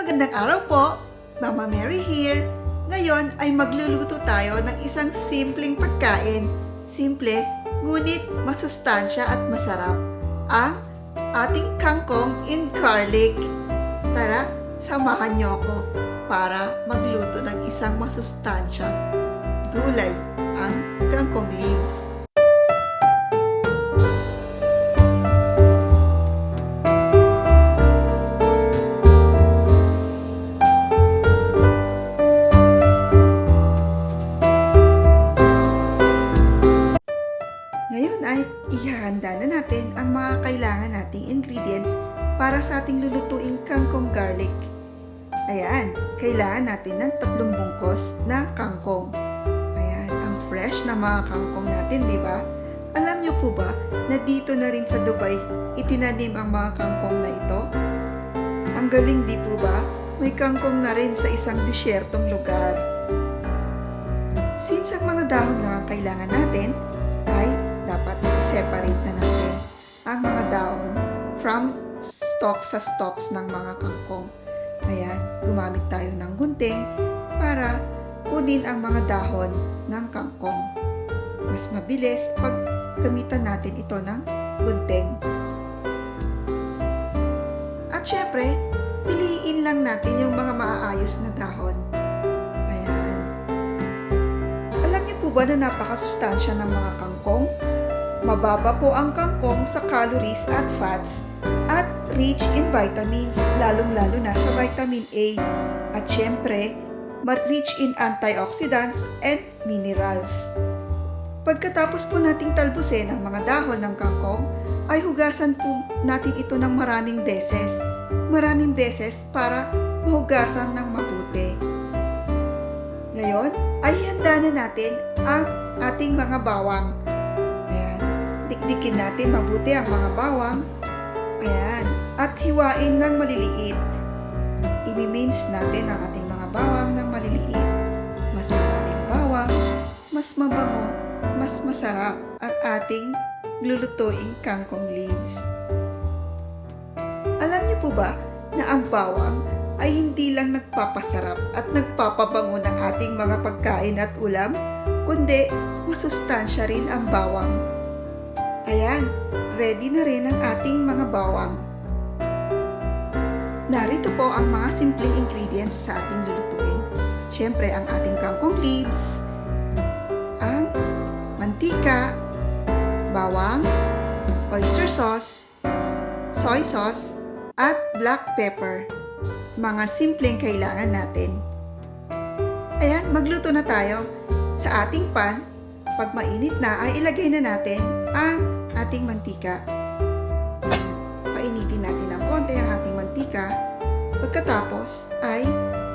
Magandang araw po! Mama Mary here! Ngayon ay magluluto tayo ng isang simpleng pagkain. Simple, ngunit masustansya at masarap. Ang ating kangkong in garlic. Tara, samahan niyo ako para magluto ng isang masustansya gulay, ang kangkong leaves. Ngayon ay ihahanda na natin ang mga kailangan nating ingredients para sa ating lulutuing kangkong garlic. Ayan, kailangan natin ng 3 bungkos na kangkong. Ayan, ang fresh na mga kangkong natin, di ba? Alam niyo po ba na dito na rin sa Dubai itinanim ang mga kangkong na ito? Ang galing, di po ba? May kangkong na rin sa isang disyertong lugar. Since ang mga dahon lang ang kailangan natin, ay dapat i-separate na natin ang mga dahon from stalks ng mga kangkong. Ayan, gumamit tayo ng gunting para kunin ang mga dahon ng kangkong. Mas mabilis pag gamitan natin ito ng gunting. At syempre, piliin lang natin yung mga maaayos na dahon. Ayan. Alam niyo po ba na napakasustansya ng mga kangkong? Mababa po ang kangkong sa calories at fats at rich in vitamins, lalong-lalo na sa vitamin A. At syempre, rich in antioxidants and minerals. Pagkatapos po nating talbusin ang mga dahon ng kangkong, ay hugasan po natin ito ng maraming beses. Maraming beses para mahugasan ng mabuti. Ngayon, ay handa na natin ang ating mga bawang. Ayan, dikdikin natin mabuti ang mga bawang. Ayan, at hiwain ng maliliit. I-mince natin ang ating mga bawang ng maliliit. Mas maraming bawang, mas mabango, mas masarap ang ating lulutuing kangkong leaves. Alam niyo po ba na ang bawang ay hindi lang nagpapasarap at nagpapabango ng ating mga pagkain at ulam, kundi masustansya rin ang bawang. Ayan, ready na rin ang ating mga bawang. Narito po ang mga simpleng ingredients sa ating lulutuin. Siyempre, ang ating kangkong leaves, ang mantika, bawang, oyster sauce, soy sauce, at black pepper. Mga simpleng kailangan natin. Ayan, magluto na tayo. Sa ating pan, pag mainit na ay ilagay na natin ang ating mantika. Ayan, painitin natin ng konti ang ating mantika. Pagkatapos ay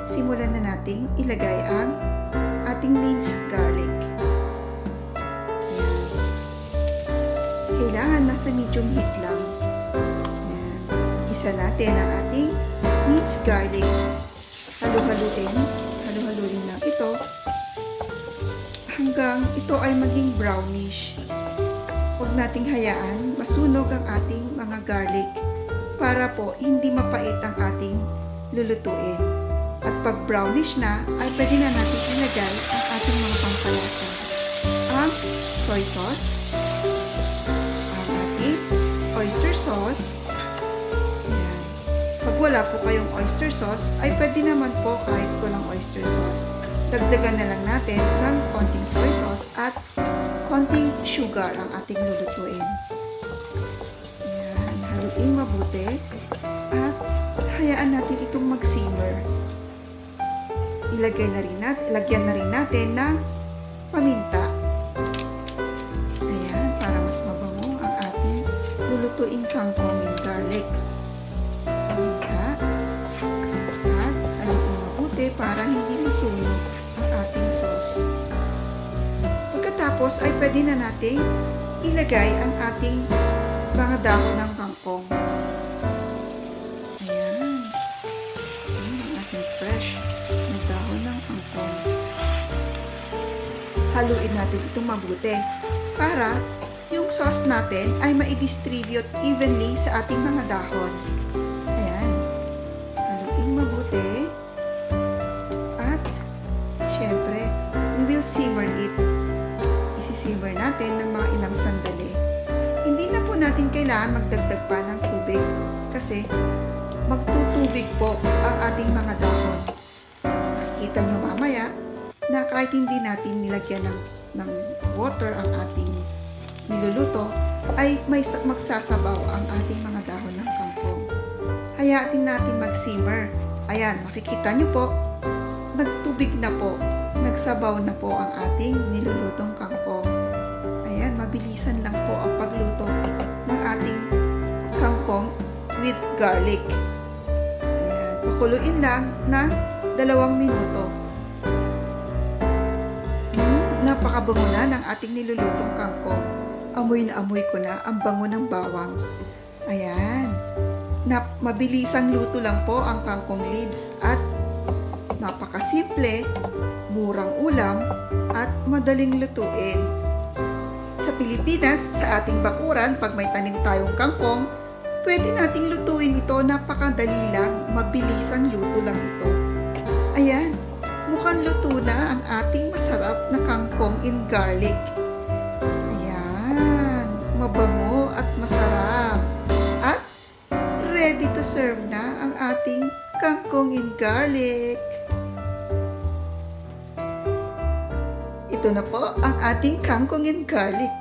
simulan na nating ilagay ang ating minced garlic. Ayan. Kailangan nasa medium heat lang. Ayan. Isa natin ang ating minced garlic. Halu-haluin lang ito hanggang ito ay maging brownish. Huwag nating hayaan masunog ang ating mga garlic para po hindi mapait ang ating lulutuin. At pag brownish na, ay pwede na natin ilagay ang ating mga pampalasa. Ang soy sauce, ang ating oyster sauce. Ayan. Pag wala po kayong oyster sauce, ay pwede naman po kahit walang oyster sauce. Dagdagan na lang natin ng konting soy sauce at konting sugar ang ating lulutuin. Ayan, haluin mabuti at hayaan natin itong mag-simmer. Lagyan na rin natin ng paminta. Ayan, para mas mabango ang ating lulutuing kangkong in garlic. Paminta at haluin mabuti para hindi masunog ang ating sauce. Pagkatapos ay pwede na nating ilagay ang ating mga dahon ng kangkong. Ayan. Ang ating fresh na dahon ng kangkong. Haluin natin itong mabuti para yung sauce natin ay ma-distribute evenly sa ating mga dahon. Ayan. Haluin mabuti natin ng mga ilang sandali. Hindi na po natin kailangan magdagdag pa ng tubig kasi magtutubig po ang ating mga dahon. Makikita nyo mamaya na kahit hindi natin nilagyan ng water ang ating niluluto, ay magsasabaw ang ating mga dahon ng kangkong. Hayaan natin mag-simmer. Ayan, makikita nyo po, nagtubig na po, nagsabaw na po ang ating nilulutong kangkong. Ayan, mabilisan lang po ang pagluto ng ating kangkong with garlic. Ayan, pakuluin lang ng 2 minuto. Napakabango na ng ating nilulutong kangkong. Amoy na amoy ko na ang bango ng bawang. Ayan. Mabilisang luto lang po ang kangkong leaves at napakasimple, murang ulam at madaling lutuin. Sa Pilipinas, sa ating bakuran, pag may tanim tayong kangkong, pwede nating lutuin ito. Napakadali lang, mabilisang luto lang ito. Ayan, mukhang luto na ang ating masarap na kangkong in garlic. Mabango at masarap. At ready to serve na ang ating kangkong in garlic. Ito na po ang ating kangkong in garlic.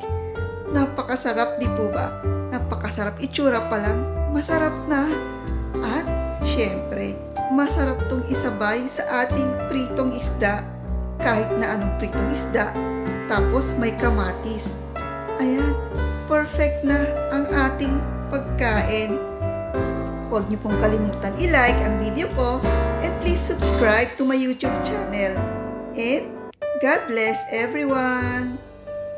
Napakasarap, di po ba? Napakasarap, itsura pa lang, masarap na. At syempre, masarap tong isabay sa ating pritong isda. Kahit na anong pritong isda. Tapos may kamatis. Ayan, perfect na ang ating pagkain. Huwag niyo pong kalimutan i-like ang video ko and please subscribe to my YouTube channel. And God bless everyone!